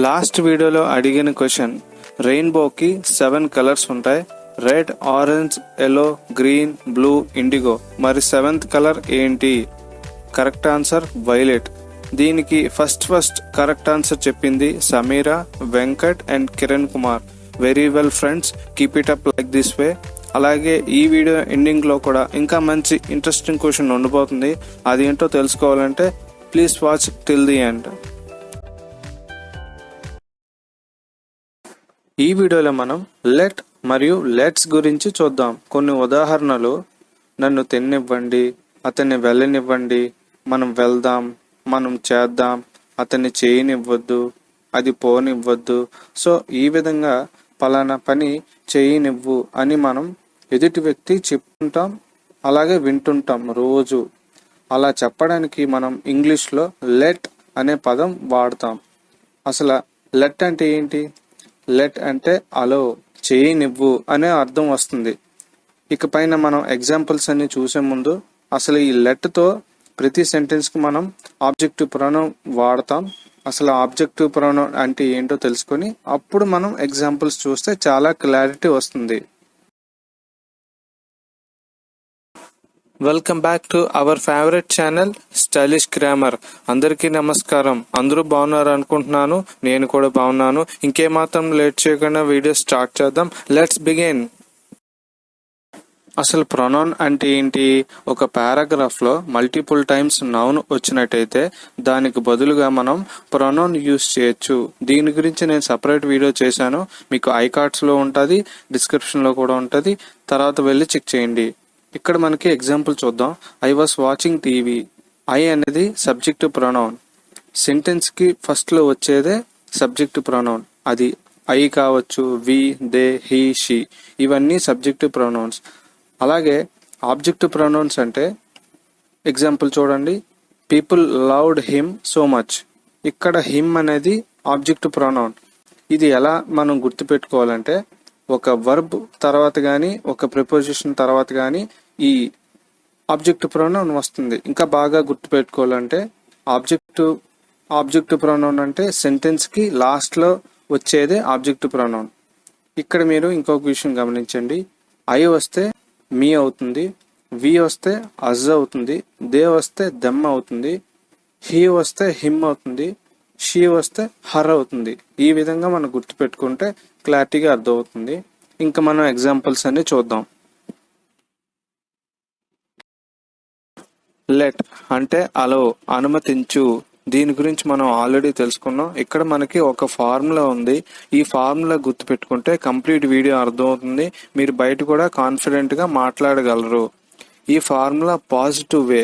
Last వీడియోలో అడిగిన question, రెయిన్బోకి 7 colours ఉంటాయి. Red, orange, yellow, green, blue, IndiGo. మరి 7th కలర్ ఏంటి? Correct answer violet. దీనికి ఫస్ట్ కరెక్ట్ ఆన్సర్ చెప్పింది Sameera, Venkat and Kiran Kumar. Very well friends, keep it up like this way. అలాగే ఈ వీడియో ఎండింగ్ లో కూడా ఇంకా మంచి ఇంట్రెస్టింగ్ క్వశ్చన్ ఉండిపోతుంది. అది ఏంటో తెలుసుకోవాలంటే please watch till the end. ఈ వీడియోలో మనం లెట్ మరియు లెట్స్ గురించి చూద్దాం. కొన్ని ఉదాహరణలు: నన్ను తిన్నివ్వండి, అతన్ని వెళ్ళనివ్వండి, మనం వెళ్దాం, మనం చేద్దాం, అతన్ని చేయనివ్వద్దు, అది పోనివ్వద్దు. సో ఈ విధంగా పలానా పని చేయనివ్వు అని మనం ఎదుటి వ్యక్తి చెప్తుంటాం, అలాగే వింటుంటాం రోజు. అలా చెప్పడానికి మనం ఇంగ్లీష్లో లెట్ అనే పదం వాడతాం. అసలు లెట్ అంటే ఏంటి? లెట్ అంటే అలో, చేయనివ్వు అనే అర్థం వస్తుంది. ఇకపైన మనం ఎగ్జాంపుల్స్ అన్ని చూసే ముందు అసలు ఈ లెట్తో ప్రతి సెంటెన్స్కి మనం ఆబ్జెక్టివ్ ప్రొనౌన్ వాడతాం. అసలు ఆబ్జెక్టివ్ ప్రొనౌన్ అంటే ఏంటో తెలుసుకొని అప్పుడు మనం ఎగ్జాంపుల్స్ చూస్తే చాలా క్లారిటీ వస్తుంది. Welcome back to our favourite channel stylish grammar. అందరికీ నమస్కారం. అందరూ బాగున్నారు అనుకుంటున్నాను. నేను కూడా బాగున్నాను. ఇంకేమాత్రం లేట్ చేయకుండా వీడియో స్టార్ట్ చేద్దాం. Let's begin. అసలు ప్రొనౌన్ అంటే ఏంటి? ఒక పారాగ్రాఫ్ లో మల్టిపుల్ టైమ్స్ నౌన్ వచ్చినట్టయితే దానికి బదులుగా మనం ప్రొనౌన్ యూస్ చేయొచ్చు. దీని గురించి నేను సపరేట్ వీడియో చేశాను. మీకు ఐ కార్డ్స్ లో ఉంటుంది, డిస్క్రిప్షన్ లో కూడా ఉంటుంది. తర్వాత వెళ్ళి చెక్ చేయండి. ఇక్కడ మనకి ఎగ్జాంపుల్ చూద్దాం. I was watching TV. I అనేది సబ్జెక్టివ్ ప్రొనౌన్. సెంటెన్స్ కి ఫస్ట్ లో వచ్చేదే సబ్జెక్టివ్ ప్రొనౌన్. అది ఐ కావచ్చు, వి, దే, హీ, షీ, ఇవన్నీ సబ్జెక్టివ్ ప్రొనౌన్స్. అలాగే ఆబ్జెక్టివ్ ప్రొనౌన్స్ అంటే ఎగ్జాంపుల్ చూడండి. People loved him so much. ఇక్కడ హిమ్ అనేది ఆబ్జెక్టివ్ ప్రొనౌన్. ఇది ఎలా మనం గుర్తుపెట్టుకోవాలంటే ఒక వర్బ్ తర్వాత కానీ ఒక ప్రిపోజిషన్ తర్వాత కానీ ఈ ఆబ్జెక్టివ్ ప్రొనౌన్ వస్తుంది. ఇంకా బాగా గుర్తుపెట్టుకోవాలంటే ఆబ్జెక్టివ్ ప్రొనౌన్ అంటే సెంటెన్స్ కి లాస్ట్ లో వచ్చేదే ఆబ్జెక్టివ్ ప్రొనౌన్. ఇక్కడ మీరు ఇంకొక విషయం గమనించండి. ఐ వస్తే మీ అవుతుంది, వి వస్తే అజ్ అవుతుంది, దే వస్తే దెమ్ అవుతుంది, హీ వస్తే హిమ్ అవుతుంది, షీ వస్తే హర్ అవుతుంది. ఈ విధంగా మనం గుర్తుపెట్టుకుంటే క్లారిటీగా అర్థమవుతుంది. ఇంకా మనం ఎగ్జాంపుల్స్ అన్ని చూద్దాం. లెట్ అంటే అలో, అనుమతించు. దీని గురించి మనం ఆల్రెడీ తెలుసుకున్నాం. ఇక్కడ మనకి ఒక ఫార్ములా ఉంది. ఈ ఫార్ములా గుర్తుపెట్టుకుంటే కంప్లీట్ వీడియో అర్థమవుతుంది. మీరు బయట కూడా కాన్ఫిడెంట్ గా మాట్లాడగలరు. ఈ ఫార్ములా పాజిటివ్ వే.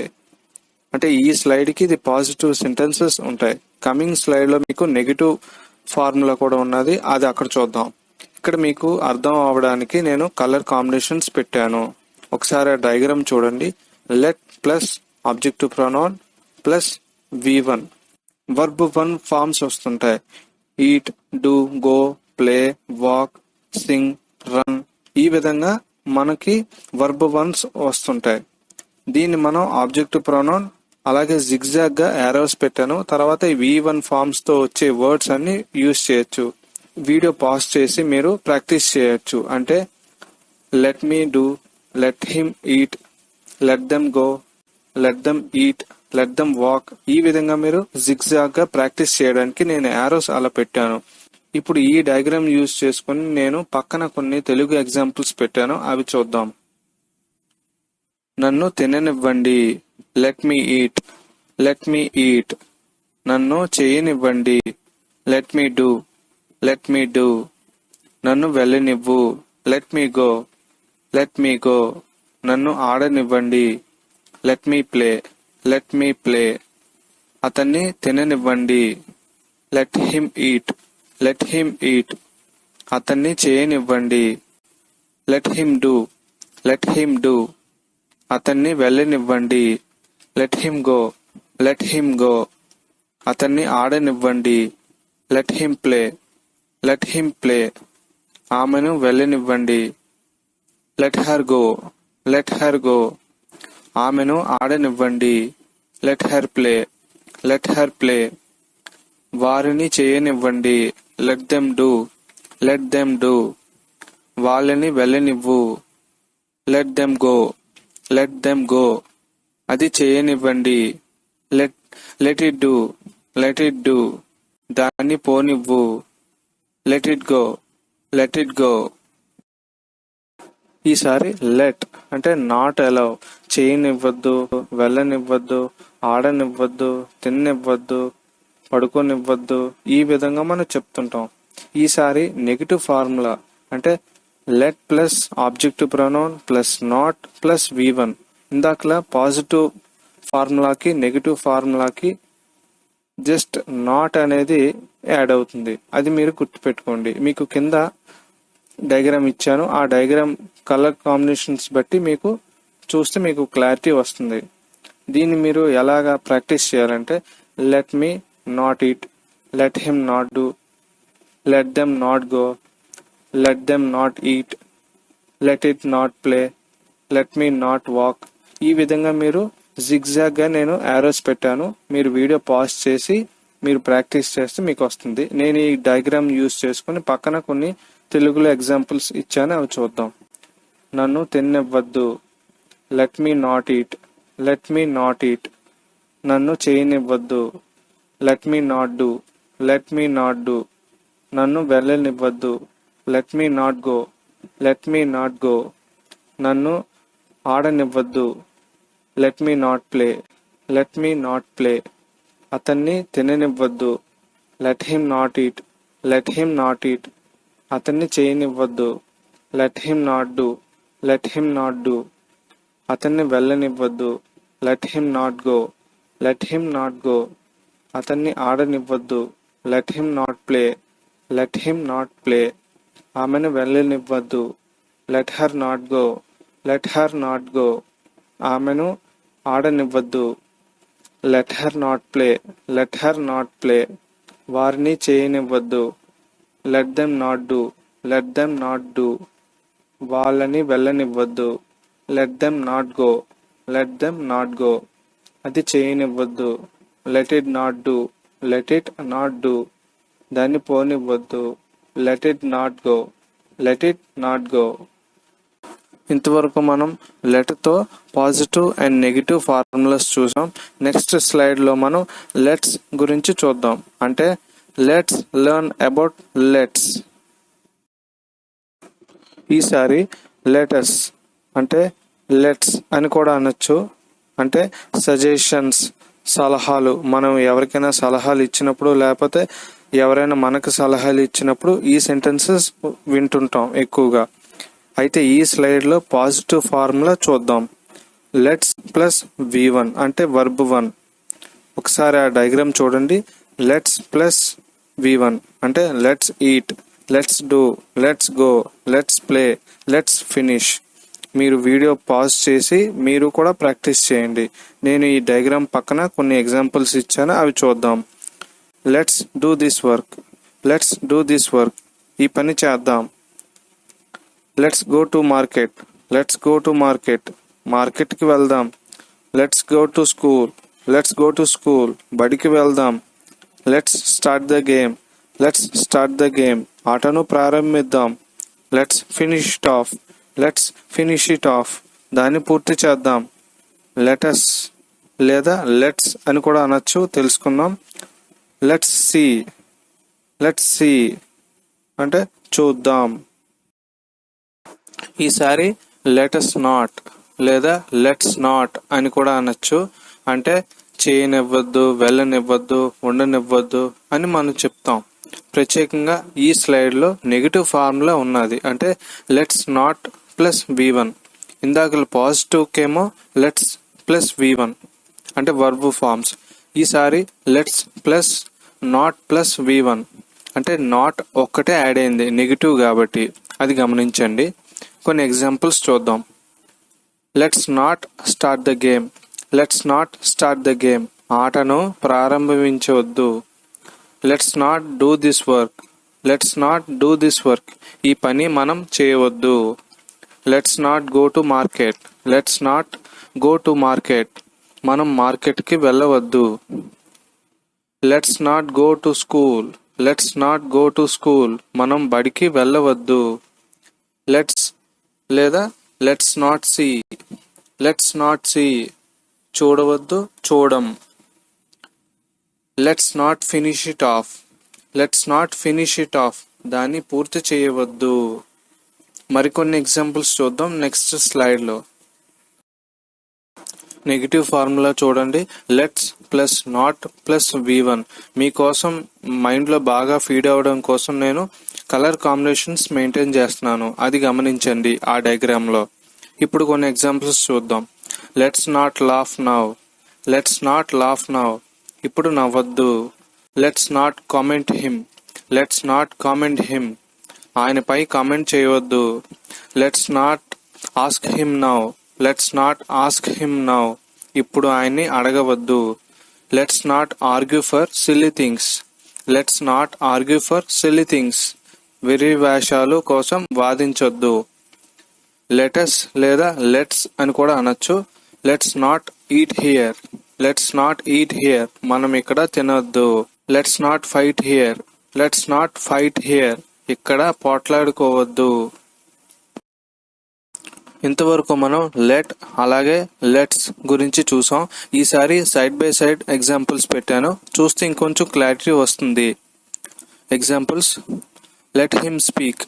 అంటే ఈ స్లైడ్ కి ఇది పాజిటివ్ సెంటెన్సెస్ ఉంటాయి. కమింగ్ స్లైడ్ లో మీకు నెగిటివ్ ఫార్ములా కూడా ఉన్నది. అది అక్కడ చూద్దాం. ఇక్కడ మీకు అర్థం అవడానికి నేను కలర్ కాంబినేషన్స్ పెట్టాను. ఒకసారి ఆ డయాగ్రామ్ చూడండి. Let plus objective pronoun plus V1 verb 1 forms వస్తుంటాయి. Eat, do, go, play, walk, sing, run. ఈ విధంగా మనకి వర్బ్ 1s వస్తుంటాయి. దీన్ని మనం ఆబ్జెక్టివ్ ప్రొనౌన్ అలాగే జిగ్జాగ్ గా యారోస్ పెట్టాను. తర్వాత V1 ఫార్మ్స్ తో వచ్చే వర్డ్స్ అన్ని యూజ్ చేయొచ్చు. వీడియో పాజ్ చేసి మీరు ప్రాక్టీస్ చేయొచ్చు. అంటే let me do, let him eat, let them go, let them eat, let them walk. ఈ విధంగా మీరు జిగ్జాగ్ గా ప్రాక్టీస్ చేయడానికి నేను యారోస్ అలా పెట్టాను. ఇప్పుడు ఈ డయాగ్రామ్ యూజ్ చేసుకుని నేను పక్కన కొన్ని తెలుగు ఎగ్జాంపుల్స్ పెట్టాను. అవి చూద్దాం. నన్ను తిననివ్వండి, let me eat, let me eat. నన్ను చేయనివ్వండి, let me do, let me do. నన్ను వెళ్ళనివ్వు, let me go, let me go. నన్ను ఆడనివ్వండి, let me play, let me play. అతన్ని తిననివ్వండి, let him eat, let him eat. అతన్ని చేయనివ్వండి, let him do, let him do. అతన్ని వెళ్ళనివ్వండి, let him go, let him go. అతన్ని ఆడనివ్వండి, let him play, let him play. ఆమెను వెళ్ళనివ్వండి, let her go, let her go. ఆమెను ఆడనివ్వండి, let her play, let her play. వారిని చేయనివ్వండి. Let them do. Let them do. వాళ్ళని వెళ్ళనివ్వు. Let them go. Let them go. అది చేయనివ్వండి. Let let it do. Let it do. దాన్ని పోనివ్వు. Let it go. Let it go. ఈసారి let అంటే నాట్ అలౌ, చేయనివ్వద్దు, వెళ్ళనివ్వద్దు, ఆడనివ్వద్దు, తిన్నివ్వద్దు, పడుకోనివ్వద్దు, ఈ విధంగా మనం చెప్తుంటాం. ఈసారి నెగిటివ్ ఫార్ములా అంటే let plus objective pronoun plus not plus V1. ఇందాకలా పాజిటివ్ ఫార్ములాకి నెగిటివ్ ఫార్ములాకి జస్ట్ నాట్ అనేది యాడ్ అవుతుంది. అది మీరు గుర్తుపెట్టుకోండి. మీకు కింద డయాగ్రామ్ ఇచ్చాను. ఆ డయాగ్రామ్ కలర్ కాంబినేషన్స్ బట్టి మీకు చూస్తే మీకు క్లారిటీ వస్తుంది. దీన్ని మీరు ఎలాగా ప్రాక్టీస్ చేయాలంటే let me not eat, let him not do, let them not go, let them not eat, let it not play, let me not walk. ఈ విధంగా మీరు జిగ్జాగ్ గా నేను యారోస్ పెట్టాను. మీరు వీడియో పాజ్ చేసి మీరు ప్రాక్టీస్ చేస్తే మీకు వస్తుంది. నేను ఈ డయాగ్రామ్ యూజ్ చేసుకుని పక్కన కొన్ని తెలుగులో ఎగ్జాంపుల్స్ ఇచ్చాను, అవి చూద్దాం. నన్ను తిన్నివ్వద్దు. Let me not eat. Let me not eat. నన్ను చేయనివ్వద్దు. Let me not do. Let me not do. నన్ను వెళ్ళనివ్వద్దు. Let me not go. Let me not go. నన్ను ఆడనివ్వద్దు. Let me not play. Let me not play. అతన్ని తిననివ్వద్దు. Let him not eat. Let him not eat. అతన్ని చేయనివ్వద్దు. Let him not do. Let him not do. అతన్ని వెళ్ళనివ్వద్దు. Let him not go. Let him not go. అతన్ని ఆడనివ్వద్దు. Let him not play. Let him not play. ఆమెను వెళ్ళనివ్వద్దు. Let her not go. Let her not go. ఆమెను ఆడనివ్వద్దు. Let her not play. Let her not play. వారిని చేయనివ్వద్దు. Let them not do. Let them not do. వాళ్ళని వెళ్ళనివ్వద్దు. Let them not go. Let them not go. అది చేయనివ్వద్దు. Let it not do. Let it not do. దాన్ని పోనివ్వద్దు. Let it not go. Let it not go. ఇంతవరకు మనం లెట్తో positive and negative formulas చూసాం. Next స్లైడ్లో మనం లెట్స్ గురించి చూద్దాం. అంటే లెట్స్ లెర్న్ అబౌట్ లెట్స్. ఈసారి లెటస్ అంటే లెట్స్ అని కూడా అనొచ్చు. అంటే సజెషన్స్, సలహాలు. మనం ఎవరికైనా సలహాలు ఇచ్చినప్పుడు లేకపోతే ఎవరైనా మనకు సలహాలు ఇచ్చినప్పుడు ఈ సెంటెన్సెస్ వింటుంటాం ఎక్కువగా. అయితే ఈ స్లైడ్లో పాజిటివ్ ఫార్ములా చూద్దాం. లెట్స్ ప్లస్ V1 అంటే వర్బ్ 1. ఒకసారి ఆ డయాగ్రామ్ చూడండి. లెట్స్ ప్లస్ V1 అంటే let's eat, let's do, let's go, let's play, let's finish. మీరు వీడియో పాజ్ చేసి మీరు కూడా ప్రాక్టీస్ చేయండి. నేను ఈ డయాగ్రామ్ పక్కన కొన్ని ఎగ్జాంపుల్స్ ఇచ్చాను, అవి చూద్దాం. Let's do this work. Let's do this work. ఈ పని చేద్దాం. Let's go to market. Let's go to market. మార్కెట్కి వెళ్దాం. Let's go to school. Let's go to school. బడికి వెళ్దాం. Let's start the game. Let's start the game. ఆటను ప్రారంభిద్దాం. Let's finish it of. Let's finish it of. దాన్ని పూర్తి చేద్దాం. Let's లేదా లెట్స్ అని కూడా అనొచ్చు, తెలుసుకుందాం. Let's see. లెట్స్ సీ అంటే చూద్దాం. ఈసారి లెటస్ నాట్ లేదా లెట్స్ నాట్ అని కూడా అనొచ్చు. అంటే చేయనివ్వద్దు, వెళ్ళనివ్వద్దు, ఉండనివ్వద్దు అని మనం చెప్తాం. ప్రత్యేకంగా ఈ స్లైడ్లో నెగిటివ్ ఫార్ములా ఉన్నది. అంటే లెట్స్ నాట్ ప్లస్ V1. ఇందాక పాజిటివ్కేమో లెట్స్ ప్లస్ V1 అంటే వర్బ్ ఫార్మ్స్. ఈసారి let's plus not plus V1 అంటే నాట్ ఒక్కటే యాడ్ అయింది నెగిటివ్ కాబట్టి, అది గమనించండి. కొన్ని ఎగ్జాంపుల్స్ చూద్దాం. Let's not start the game. Let's not start the game. ఆటను ప్రారంభించవద్దు. Let's not do this work. Let's not do this work. ఈ పని మనం చేయవద్దు. Let's not go to market. Let's not go to market. మనం మార్కెట్కి వెళ్ళవద్దు. Let's not go to school. Let's not go to school. మనం బడికి వెళ్ళవద్దు. లెట్స్ లేదా let's not see. Let's not see. చూడవద్దు, చూడం. Let's not finish it of. Let's not finish it of. దాన్ని పూర్తి చేయవద్దు. మరికొన్ని ఎగ్జాంపుల్స్ చూద్దాం నెక్స్ట్ స్లైడ్లో. నెగిటివ్ ఫార్ములా చూడండి. Let's plus not plus V1. మీకోసం మైండ్లో బాగా ఫీడ్ అవ్వడం కోసం నేను కలర్ కాంబినేషన్స్ మెయింటైన్ చేస్తున్నాను, అది గమనించండి ఆ డయాగ్రామ్లో. ఇప్పుడు కొన్ని ఎగ్జాంపుల్స్ చూద్దాం. Let's not laugh now. Let's not laugh now. ఇప్పుడు నవ్వద్దు. Let's not comment him. Let's not comment him. ఆయనపై కామెంట్ చేయవద్దు. Let's not ask him now. Let's not ask him now. ఇప్పుడు ఆయన్ని అడగవద్దు. Let's not argue for silly things. Let's not argue for silly things. వెర్రి వేషాలు కోసం వాదించొద్దు. Let's లేదా let's అని కూడా అనొచ్చు. Let's not eat here. Let's not eat here. మనం ఇక్కడ తినొద్దు. Let's not fight here. Let's not fight here. ఇక్కడ పోట్లాడుకోవద్దు. ఇంతవరకు మనం లెట్ అలాగే లెట్స్ గురించి చూసాం. ఈసారి సైడ్ బై సైడ్ ఎగ్జాంపుల్స్ పెట్టాను, చూస్తే ఇంకొంచెం క్లారిటీ వస్తుంది. Examples. Let him speak.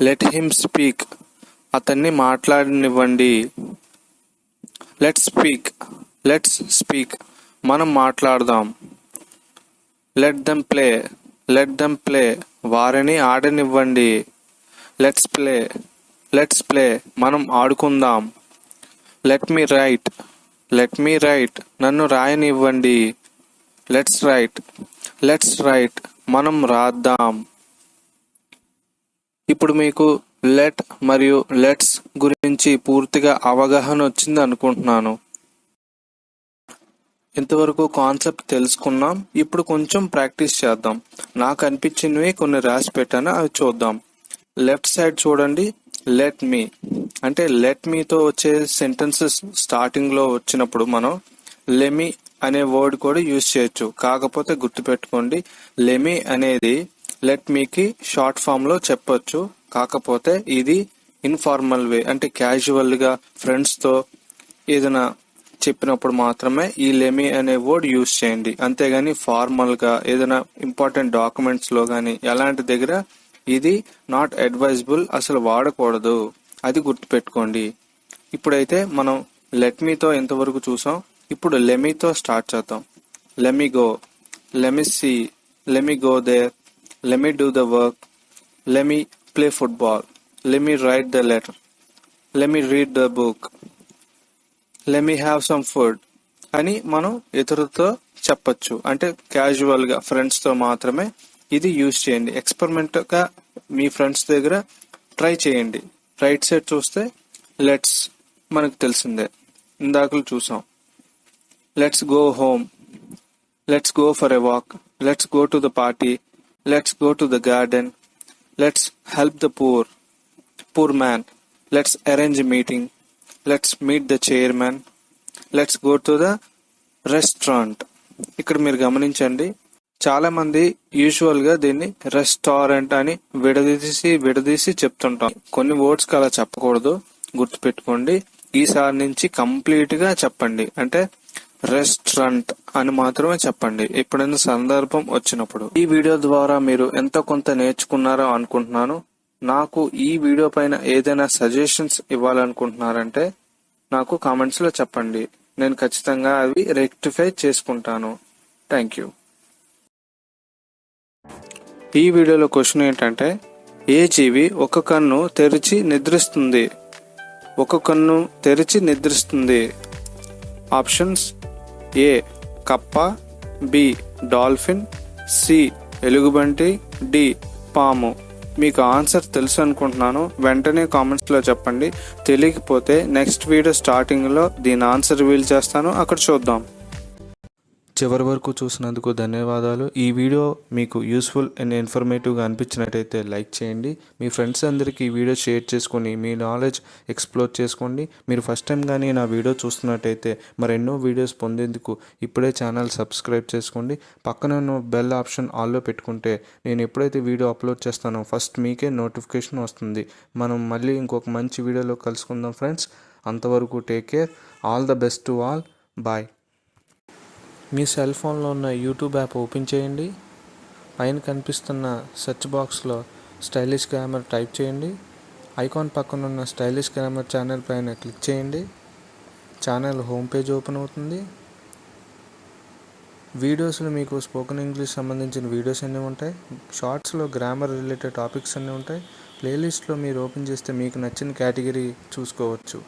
Let him speak. అతన్ని మాట్లాడనివ్వండి. Let's speak. Let's speak. మనం మాట్లాడదాం. Let them play. Let them play. వారిని ఆడనివ్వండి. Let's play. Let's play. మనం ఆడుకుందాం. Let me write. Let me write. నన్ను రాయనివ్వండి. Let's write. Let's write. మనం రాద్దాం. ఇప్పుడు మీకు లెట్ మరియు లెట్స్ గురించి పూర్తిగా అవగాహన వచ్చింది అనుకుంటున్నాను. ఇంతవరకు కాన్సెప్ట్ తెలుసుకున్నాం. ఇప్పుడు కొంచెం ప్రాక్టీస్ చేద్దాం. నాకు అనిపించినవి కొన్ని రాసి పెట్టాను, అవి చూద్దాం. లెఫ్ట్ సైడ్ చూడండి. లెట్ మీ అంటే లెట్ మీతో వచ్చే సెంటెన్సెస్ స్టార్టింగ్ లో వచ్చినప్పుడు మనం లెమి అనే వర్డ్ కూడా యూజ్ చేయొచ్చు. కాకపోతే గుర్తుపెట్టుకోండి, లెమి అనేది లెట్ మీకి షార్ట్ ఫామ్ లో చెప్పొచ్చు. కాకపోతే ఇది ఇన్ఫార్మల్ వే అంటే క్యాజువల్ గా ఫ్రెండ్స్ తో ఏదైనా చెప్పినప్పుడు మాత్రమే ఈ లెమి అనే వర్డ్ యూజ్ చేయండి. అంతేగాని ఫార్మల్ గా ఏదైనా ఇంపార్టెంట్ డాక్యుమెంట్స్ లో గానీ ఎలాంటి దగ్గర ఇది నాట్ అడ్వైజబుల్, అసలు వాడకూడదు. అది గుర్తుపెట్టుకోండి. ఇప్పుడైతే మనం లెట్ మీతో ఎంతవరకు చూసాం. ఇప్పుడు లెమీతో స్టార్ట్ చేద్దాం. Let me go. Let me see. Let me go there. Let me do the work. Let me play football. Let me write the letter. Let me read the book. Let me have some food అని మనం ఇతరులతో చెప్పచ్చు. అంటే క్యాజువల్ గా ఫ్రెండ్స్ తో మాత్రమే ఇది యూజ్ చేయండి. ఎక్స్పెరిమెంట్ గా మీ ఫ్రెండ్స్ దగ్గర ట్రై చేయండి. రైట్ సైడ్ చూస్తే లెట్స్ మనకు తెలిసిందే, ఇందాకలు చూసాం. Let's go home. Let's go for a walk. Let's go to the party. Let's go to the garden. Let's help the poor man. Let's arrange meeting. Let's meet the chairman. Let's go to the restaurant. ఇక్కడ మీరు గమనించండి, చాలా మంది usual గా దీన్ని restaurant అని విడదీసి చెప్తుంటాం. కొన్ని వర్డ్స్ కి అలా చెప్పకూడదు, గుర్తుపెట్టుకోండి. ఈసారి నుంచి కంప్లీట్ గా చెప్పండి. అంటే రెస్టారెంట్ అని మాత్రమే చెప్పండి ఎప్పుడైనా సందర్భం వచ్చినప్పుడు. ఈ వీడియో ద్వారా మీరు ఎంతో కొంత నేర్చుకున్నారో అనుకుంటున్నాను. నాకు ఈ వీడియో పైన ఏదైనా సజెషన్స్ ఇవ్వాలనుకుంటున్నారంటే నాకు కామెంట్స్ లో చెప్పండి. నేను ఖచ్చితంగా అవి రెక్టిఫై చేసుకుంటాను. Thank you. ఈ వీడియోలో క్వశ్చన్ ఏంటంటే, ఏ జీవి ఒక కన్ను తెరిచి నిద్రిస్తుంది? ఒక కన్ను తెరిచి నిద్రిస్తుంది. ఆప్షన్స్: ఏ కప్ప, బి డాల్ఫిన్, సి ఎలుగుబంటి, డి పాము. మీకు ఆన్సర్ తెలుసు అనుకుంటున్నాను. వెంటనే కామెంట్స్ లో చెప్పండి. తెలియకపోతే నెక్స్ట్ వీడియో స్టార్టింగ్ లో దీని ఆన్సర్ రివీల్ చేస్తాను, అక్కడ చూద్దాం. చివరి వరకు చూసినందుకు ధన్యవాదాలు. ఈ వీడియో మీకు యూస్ఫుల్ అండ్ ఇన్ఫర్మేటివ్గా అనిపించినట్టయితే లైక్ చేయండి. మీ ఫ్రెండ్స్ అందరికీ ఈ వీడియో షేర్ చేసుకొని మీ నాలెడ్జ్ ఎక్స్ప్లోర్ చేసుకోండి. మీరు ఫస్ట్ టైం కానీ నా వీడియో చూస్తున్నట్టయితే మరెన్నో వీడియోస్ పొందేందుకు ఇప్పుడే ఛానల్ సబ్స్క్రైబ్ చేసుకోండి. పక్కన ఉన్న బెల్ ఆప్షన్ ఆల్లో పెట్టుకుంటే నేను ఎప్పుడైతే వీడియో అప్లోడ్ చేస్తానో ఫస్ట్ మీకే నోటిఫికేషన్ వస్తుంది. మనం మళ్ళీ ఇంకొక మంచి వీడియోలో కలుసుకుందాం ఫ్రెండ్స్. అంతవరకు take care. All the best to all. Bye. మీ సెల్ ఫోన్లో ఉన్న యూట్యూబ్ యాప్ ఓపెన్ చేయండి. పైన కనిపిస్తున్న సెర్చ్ బాక్స్లో స్టైలిష్ గ్రామర్ టైప్ చేయండి. ఐకాన్ పక్కన ఉన్న స్టైలిష్ గ్రామర్ ఛానల్ పైన క్లిక్ చేయండి. ఛానల్ హోమ్ పేజ్ ఓపెన్ అవుతుంది. వీడియోస్లో మీకు స్పోకెన్ ఇంగ్లీష్ సంబంధించిన వీడియోస్ అన్నీ ఉంటాయి. షార్ట్స్లో గ్రామర్ రిలేటెడ్ టాపిక్స్ అన్నీ ఉంటాయి. ప్లేలిస్ట్లో మీరు ఓపెన్ చేస్తే మీకు నచ్చిన కేటగిరీ చూసుకోవచ్చు.